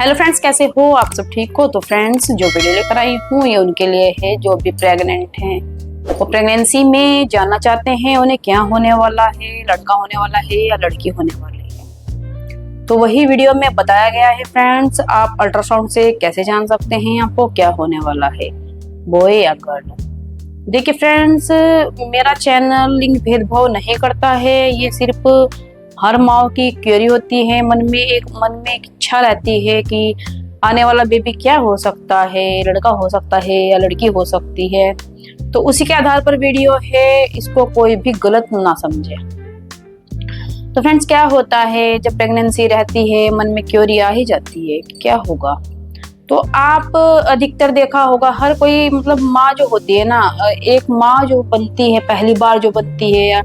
Hello friends, कैसे हो आप सब? ठीक हो? तो फ्रेंड्स, जो वीडियो लेकर आई हूँ ये उनके लिए है जो अभी प्रेग्नेंट हैं, वो प्रेगनेंसी में जानना चाहते हैं उन्हें क्या होने वाला है, लड़का होने वाला है या लड़की होने वाली है। तो वही वीडियो में बताया गया है फ्रेंड्स, आप अल्ट्रासाउंड से कैसे जान सकते हैं आपको क्या होने वाला है, बॉय या गर्ल। देखिए फ्रेंड्स, मेरा चैनल लिंग भेदभाव नहीं करता है, ये सिर्फ हर माँ की क्वेरी होती है, मन में एक इच्छा रहती है कि आने वाला बेबी क्या हो सकता है, लड़का हो सकता है या लड़की हो सकती है। तो उसी के आधार पर वीडियो है, इसको कोई भी गलत ना समझे। तो फ्रेंड्स, क्या होता है जब प्रेगनेंसी रहती है, मन में क्वेरी आ ही जाती है कि क्या होगा। तो आप अधिकतर देखा होगा, हर कोई मतलब माँ जो होती है ना, एक माँ जो बनती है पहली बार जो बनती है या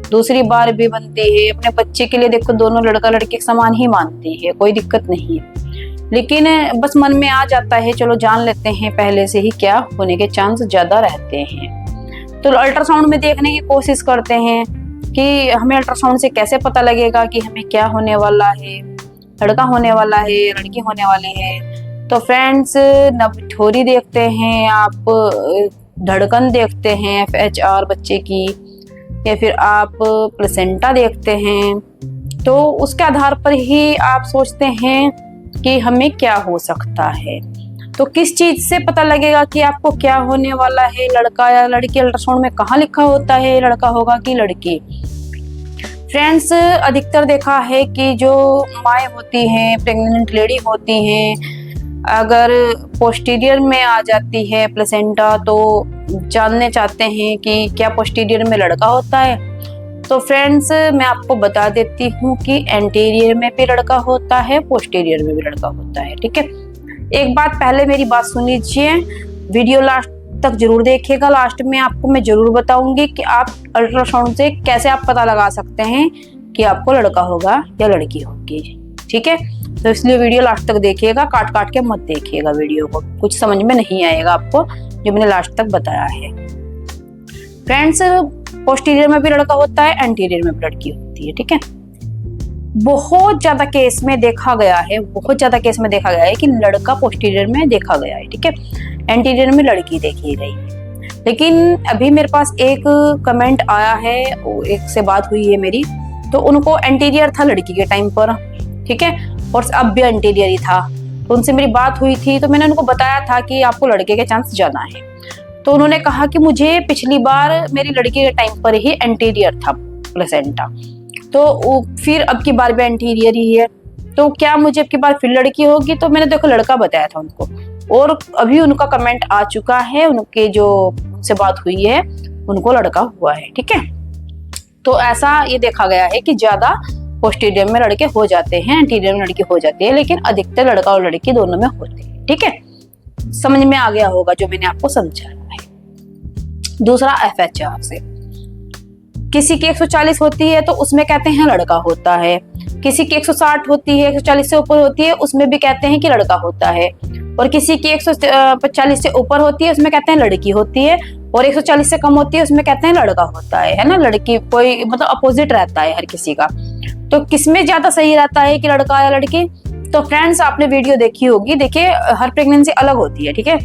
दूसरी बार भी बनती है, अपने बच्चे के लिए देखो दोनों लड़का लड़की समान ही मानती है, कोई दिक्कत नहीं है। लेकिन बस मन में आ जाता है चलो जान लेते हैं पहले से ही क्या होने के चांस ज्यादा रहते हैं। तो अल्ट्रासाउंड में देखने की कोशिश करते हैं कि हमें अल्ट्रासाउंड से कैसे पता लगेगा कि हमें क्या होने वाला है, लड़का होने वाला है लड़की होने वाले हैं। तो फ्रेंड्स, नभठोरी देखते हैं आप, धड़कन देखते हैं FHR बच्चे की, या फिर आप प्लेसेंटा देखते हैं। तो उसके आधार पर ही आप सोचते हैं कि हमें क्या हो सकता है। तो किस चीज से पता लगेगा कि आपको क्या होने वाला है, लड़का या लड़की? अल्ट्रासाउंड में कहाँ लिखा होता है लड़का होगा कि लड़की? फ्रेंड्स, अधिकतर देखा है कि जो माएँ होती हैं, प्रेग्नेंट लेडी होती हैं, अगर पोस्टीरियर में आ जाती है प्लेसेंटा तो जानने चाहते हैं कि क्या पोस्टीरियर में लड़का होता है। तो फ्रेंड्स, मैं आपको बता देती हूँ कि एंटीरियर में भी लड़का होता है, पोस्टीरियर में भी लड़का होता है। ठीक है, एक बात पहले मेरी बात सुन लीजिए, वीडियो लास्ट तक जरूर देखिएगा। लास्ट में आपको मैं जरूर बताऊंगी कि आप अल्ट्रासाउंड से कैसे आप पता लगा सकते हैं कि आपको लड़का होगा या लड़की होगी। ठीक है, तो इसलिए वीडियो लास्ट तक देखिएगा, काट काट के मत देखिएगा वीडियो को, कुछ समझ में नहीं आएगा आपको जो मैंने लास्ट तक बताया है। फ्रेंड्स, पोस्टीरियर में भी लड़का होता है, एंटीरियर में भी लड़की होती है। ठीक है, बहुत ज्यादा केस में देखा गया है कि लड़का पोस्टीरियर में देखा गया है। ठीक है, एंटीरियर में लड़की देखी गई है। लेकिन अभी मेरे पास एक कमेंट आया है, एक से बात हुई है मेरी, तो उनको एंटीरियर था लड़की के टाइम पर, ठीक है, और अब भी एंटीरियर ही था। तो उनसे मेरी बात हुई थी, तो मैंने उनको बताया था कि आपको लड़के के चांस ज्यादा हैं। तो उन्होंने कहा कि मुझे पिछली बार मेरी लड़की के टाइम पर ही एंटीरियर था प्लेसेंटा, तो फिर अब की बार भी एंटीरियर ही है, तो क्या मुझे अब की बार फिर लड़की होगी? तो मैंने देखो लड़का बताया था उनको, और अभी उनका कमेंट आ चुका है, उनके जो उनसे बात हुई है उनको लड़का हुआ है। ठीक है, तो ऐसा ये देखा गया है कि ज्यादा पोस्टीरियर में लड़के हो जाते हैं, एंटीरियर में लड़की हो जाती है, लेकिन अधिकतर लड़का और लड़की दोनों में होते हैं। ठीक है, समझ में आ गया होगा जो मैंने आपको समझाया है। दूसरा, FHR से किसी की 140 होती है तो उसमें कहते हैं लड़का होता है, किसी की 160 होती है, 140 से ऊपर होती है उसमें भी कहते हैं कि लड़का होता है, और किसी की 140 से ऊपर होती है उसमें कहते हैं लड़की होती है, और 140 से कम होती है उसमें कहते हैं लड़का होता है ना, लड़की कोई मतलब अपोजिट रहता है हर किसी का। तो किसमें ज्यादा सही रहता है कि लड़का या लड़की? तो फ्रेंड्स, आपने वीडियो देखी होगी, देखिए हर प्रेगनेंसी अलग होती है। ठीक है,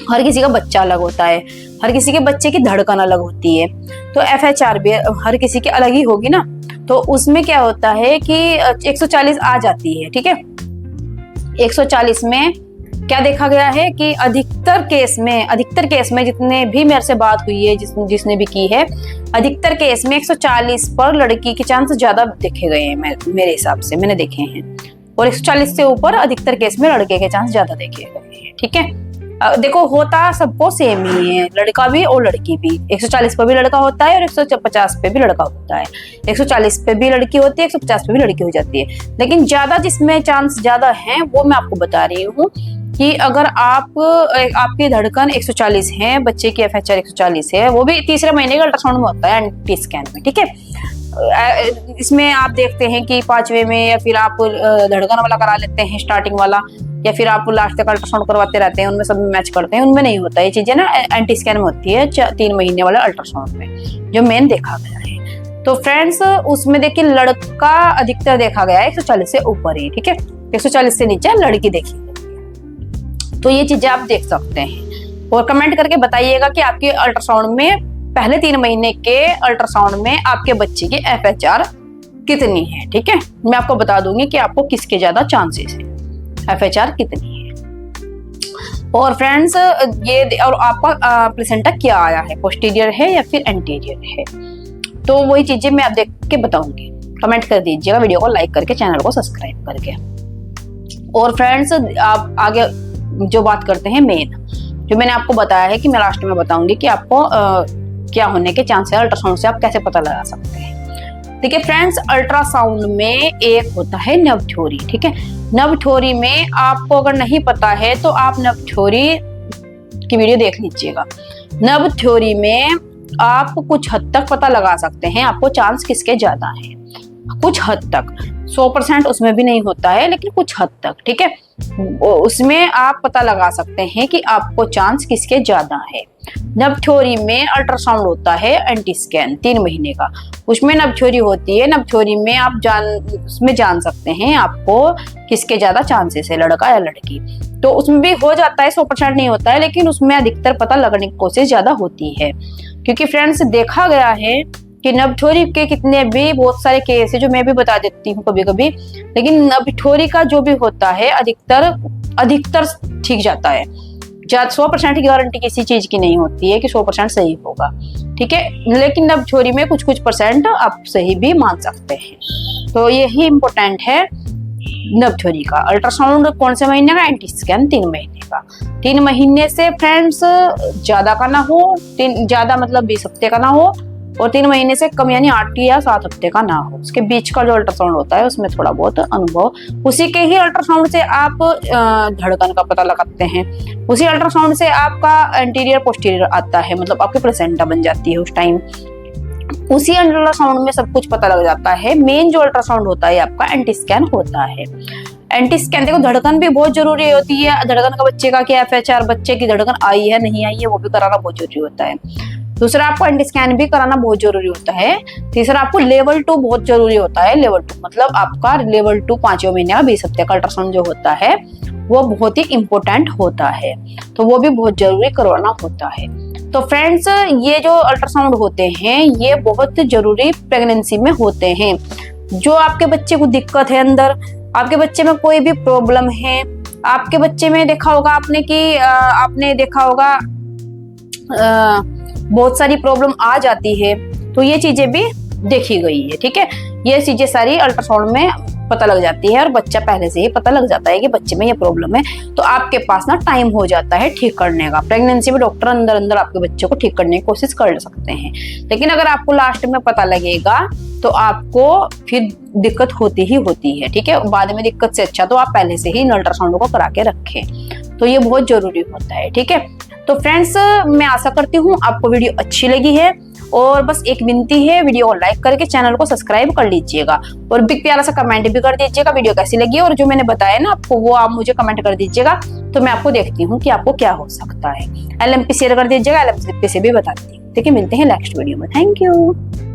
हर किसी का बच्चा अलग होता है, हर किसी के बच्चे की धड़कन अलग होती है, तो FHR भी हर किसी की अलग ही होगी ना। तो उसमें क्या होता है कि 140 आ जाती है। ठीक है, 140 में क्या देखा गया है कि अधिकतर केस में जितने भी मेरे से बात हुई है, जिसने भी की है, अधिकतर केस में 140 पर लड़की के चांस ज्यादा देखे गए हैं, मेरे हिसाब से मैंने देखे हैं, और 140 से ऊपर अधिकतर केस में लड़के के चांस ज्यादा देखे गए हैं। ठीक है, देखो होता सबको सेम ही है, लड़का भी और लड़की भी। 140 पर भी लड़का होता है और 150 पे भी लड़का होता है, 140 पे भी लड़की होती है, 150 पे भी लड़की हो जाती है। लेकिन ज्यादा जिसमें चांस ज्यादा है वो मैं आपको बता रही हूँ कि अगर आपकी धड़कन 140 है, बच्चे की FHR 140 है, वो भी तीसरे महीने के अल्ट्रासाउंड में होता है, एंटी स्कैन में। ठीक है, इसमें आप देखते हैं कि 5वें में, या फिर आप धड़कन वाला करा लेते हैं स्टार्टिंग वाला, या फिर आप लास्ट तक अल्ट्रासाउंड करवाते रहते हैं, उनमें सब मैच करते हैं, उनमें नहीं होता ये चीजें ना, एंटी स्कैन में होती है 3 महीने वाले अल्ट्रासाउंड में, जो मेन देखा गया है। तो फ्रेंड्स उसमें देखिए लड़का अधिकतर देखा गया है 140 से ऊपर ही, ठीक है, 140 से नीचे लड़की देखी गई है। तो ये चीजें आप देख सकते हैं और कमेंट करके बताइएगा कि आपके अल्ट्रासाउंड में पहले 3 महीने के अल्ट्रासाउंड में आपके बच्चे की FHR कितनी है। ठीक है, मैं आपको बता दूंगी कि आपको किसके ज्यादा चांसेस है, FHR कितनी है। और फ्रेंड्स ये और आपका प्लेसेंटा क्या आया है, पोस्टीरियर है या फिर एंटीरियर है, तो वही चीजें मैं आप देख के बताऊंगी। कमेंट कर दीजिएगा, वीडियो को लाइक करके, चैनल को सब्सक्राइब करके। और फ्रेंड्स आप आगे जो बात करते हैं मेन, जो मैंने आपको बताया है कि मैं लास्ट में बताऊंगी कि आपको क्या होने के चांस है, अल्ट्रासाउंड से आप कैसे पता लगा सकते हैं। ठीक है फ्रेंड्स, अल्ट्रासाउंड में एक होता है नर्व थ्योरी। ठीक है, नर्व थ्योरी में आपको अगर नहीं पता है तो आप नर्व थ्योरी की वीडियो देख लीजिएगा। नर्व थ्योरी में आप कुछ हद तक पता लगा सकते हैं आपको चांस किसके ज्यादा है, कुछ हद तक, 100% उसमें भी नहीं होता है, लेकिन कुछ हद तक। ठीक है, उसमें आप पता लगा सकते हैं कि आपको चांस किसके ज्यादा है। नर्व थ्योरी में अल्ट्रासाउंड होता है एंटी स्कैन 3 महीने का, उसमें नर्व थ्योरी होती है। नर्व थ्योरी में आप उसमें जान सकते हैं आपको किसके ज्यादा चांसेस है, लड़का या लड़की। तो उसमें भी हो जाता है, 100% नहीं होता है, लेकिन उसमें अधिकतर पता लगने की कोशिश ज्यादा होती है। क्योंकि फ्रेंड्स देखा गया है कि नर्व थ्योरी के कितने भी बहुत सारे केस है, जो मैं भी बता देती हूँ कभी कभी, लेकिन नर्व थ्योरी का जो भी होता है अधिकतर ठीक जाता है। 100% की गारंटी किसी चीज की नहीं होती है कि 100% सही होगा। ठीक है, लेकिन नर्व थ्योरी में कुछ % आप सही भी मान सकते हैं। तो यही इम्पोर्टेंट है नर्व थ्योरी का। अल्ट्रासाउंड कौन से महीने का, एंटी स्कैन 3 महीने का। 3 महीने से फ्रेंड्स ज्यादा का ना हो, ज्यादा मतलब 20 हफ्ते का ना हो, और 3 महीने से कम यानी 8 या 7 हफ्ते का ना हो। उसके बीच का जो अल्ट्रासाउंड होता है उसमें थोड़ा बहुत अनुभव, उसी के ही अल्ट्रासाउंड से आप धड़कन का पता लगाते हैं, उसी अल्ट्रासाउंड से आपका एंटीरियर पोस्टीरियर आता है, मतलब आपकी प्लेसेंटा बन जाती है उस टाइम। उसी अल्ट्रासाउंड में सब कुछ पता लग जाता है। मेन जो अल्ट्रासाउंड होता है आपका एंटी स्कैन होता है। एंटी स्कैन देखो, धड़कन भी बहुत जरूरी होती है। धड़कन का बच्चे का क्या FHR, बच्चे की धड़कन आई है नहीं आई है, वो भी कराना बहुत जरूरी होता है। दूसरा, आपको एंटी स्कैन भी कराना बहुत जरूरी होता है। तीसरा, आपको लेवल 2 बहुत जरूरी होता है। लेवल 2 मतलब आपका लेवल 2 5वें महीने का 20 हफ्ते का अल्ट्रासाउंड जो होता है वो बहुत ही इंपॉर्टेंट होता है, तो वो भी बहुत जरूरी करवाना होता है। तो फ्रेंड्स ये जो अल्ट्रासाउंड होते हैं ये बहुत जरूरी प्रेगनेंसी में होते हैं। जो आपके बच्चे को दिक्कत है अंदर, आपके बच्चे में कोई भी प्रॉब्लम है, आपके बच्चे में देखा होगा आपने कि आपने देखा होगा बहुत सारी प्रॉब्लम आ जाती है, तो ये चीजें भी देखी गई है। ठीक है, ये चीजें सारी अल्ट्रासाउंड में पता लग जाती है और बच्चा पहले से ही पता लग जाता है कि बच्चे में ये प्रॉब्लम है, तो आपके पास ना टाइम हो जाता है ठीक करने का। प्रेगनेंसी में डॉक्टर अंदर अंदर आपके बच्चे को ठीक करने की कोशिश कर सकते हैं, लेकिन अगर आपको लास्ट में पता लगेगा तो आपको फिर दिक्कत होती ही होती है। ठीक है, बाद में दिक्कत से अच्छा तो आप पहले से ही अल्ट्रासाउंड को करा के रखें, तो ये बहुत जरूरी होता है। ठीक है, तो फ्रेंड्स मैं आशा करती हूँ आपको वीडियो अच्छी लगी है, और बस एक विनती है, वीडियो को लाइक करके चैनल को सब्सक्राइब कर लीजिएगा, और बिग प्यारा सा कमेंट भी कर दीजिएगा वीडियो कैसी लगी, और जो मैंने बताया ना आपको वो आप मुझे कमेंट कर दीजिएगा, तो मैं आपको देखती हूँ कि आपको क्या हो सकता है। LMP शेयर कर दीजिएगा, LMP से भी बताती हूँ। ठीक है, मिलते हैं नेक्स्ट वीडियो में। Thank you.